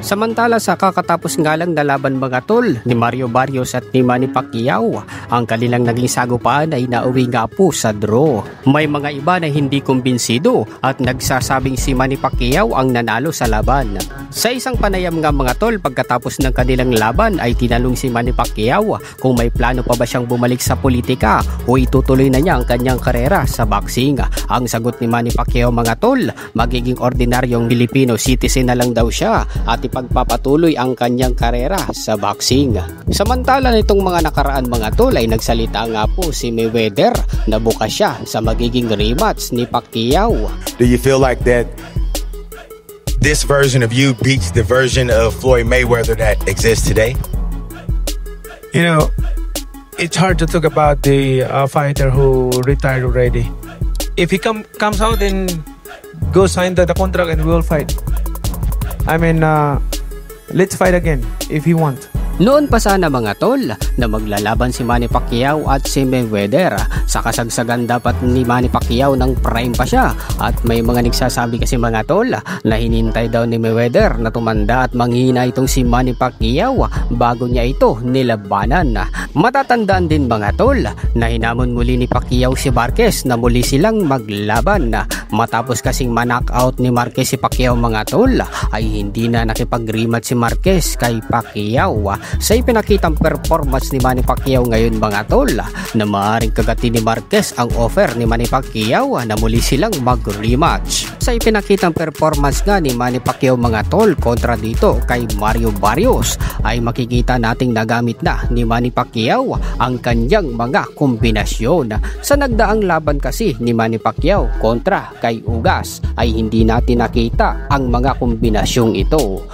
Samantala sa kakatapos nga lang na laban mga tol ni Mario Barrios at ni Manny Pacquiao, ang kanilang naging sagupaan ay nauwi nga po sa draw. May mga iba na hindi kumbinsido at nagsasabing si Manny Pacquiao ang nanalo sa laban. Sa isang panayam nga mga tol, pagkatapos ng kanilang laban ay tinanong si Manny Pacquiao kung may plano pa ba siyang bumalik sa politika o itutuloy na niya ang kanyang karera sa boxing. Ang sagot ni Manny Pacquiao mga tol, magiging ordinaryong Filipino citizen na lang daw siya at ipagpapatuloy ang kanyang karera sa boxing. Samantala nitong mga nakaraan mga tol ay nagsalita nga po si Mayweather na bukas siya sa magiging rematch ni Pacquiao. Do you feel like that this version of you beats the version of Floyd Mayweather that exists today? You know, it's hard to talk about the fighter who retired already. If he comes out and go sign the contract and we'll fight. I mean, let's fight again if he wants. Noon pa sana mga tol na maglalaban si Manny Pacquiao at si Mayweather. Sa kasagsagan dapat ni Manny Pacquiao ng prime pa siya at may mga nagsasabi kasi mga tol na hinintay daw ni Mayweather na tumanda at manghina itong si Manny Pacquiao bago niya ito nilabanan. Matatandaan din mga tol na hinamon muli ni Pacquiao si Marquez na muli silang maglaban. Matapos kasing ma-knockout ni Marquez si Pacquiao mga tol ay hindi na nakipag-rematch si Marquez kay Pacquiao. Sa ipinakitang performance ni Manny Pacquiao ngayon mga tol na maaaring kagati ni Marquez ang offer ni Manny Pacquiao na muli silang mag-rematch. Sa ipinakitang performance nga ni Manny Pacquiao mga tol kontra dito kay Mario Barrios ay makikita nating nagamit na ni Manny Pacquiao ang kanyang mga kombinasyon. Sa nagdaang laban kasi ni Manny Pacquiao kontra kay Ugas ay hindi natin nakita ang mga kombinasyong ito.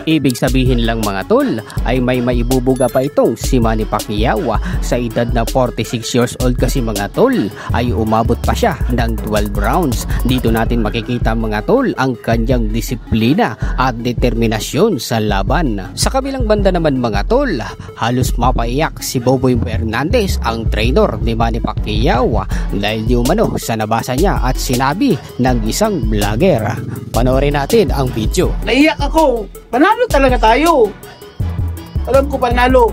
Ibig sabihin lang mga tol ay may maibubuga pa itong si Manny Pacquiao. Sa edad na 46 years old kasi mga tol ay umabot pa siya ng 12 rounds. Dito natin makikita mga tol ang kanyang disiplina at determinasyon sa laban. Sa kabilang banda naman mga tol, halos mapaiyak si Boboy Fernandez ang trainer ni Manny Pacquiao dahil di umano sa nabasa niya at sinabi ng isang vlogger. Panoorin natin ang video. Naiyak ako. Panalo talaga tayo. Alam ko panalo.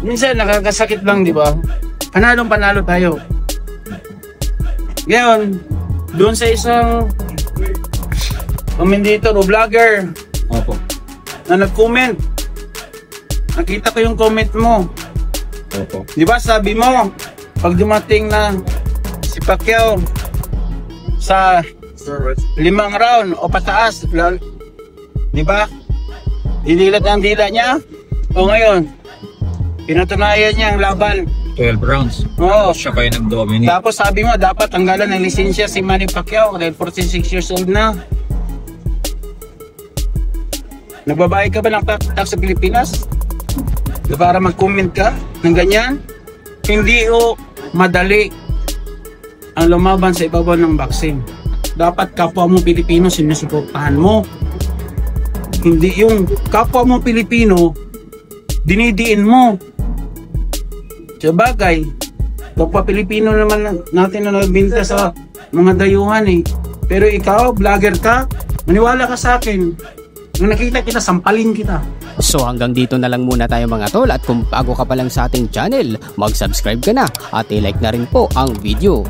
Minsan nakakasakit lang, di ba? Panalo tayo. Ngayon, doon sa isang commentator o vlogger na nag-comment, nakita ko yung comment mo. Di ba sabi mo, pag dumating na si Pacquiao sa 5 round o pataas, di ba? Dinilat ang dila niya. O ngayon, pinatunayan niya ang laban. 12 rounds. Oo. Siya kayo nag-dominate. Tapos sabi mo, dapat tanggalan ng lisensya si Manny Pacquiao dahil 46 years old na. Nagbabayad ka ba ng tax sa Pilipinas? Para mag-comment ka ng ganyan? Hindi o madali ang lumaban sa ibabaw ng boxing. Dapat kapwa mo Pilipino sinusuportahan mo. Hindi yung kapwa mo Pilipino dinidiin mo. Sabagay, kapwa Pilipino naman natin na nagbinta sa mga dayuhan eh. Pero ikaw, vlogger ka, maniwala ka sa akin. Nung nakita kita, sampalin kita. So hanggang dito na lang muna tayo mga tol, at kung bago ka pa lang sa ating channel, mag-subscribe ka na at i-like na rin po ang video.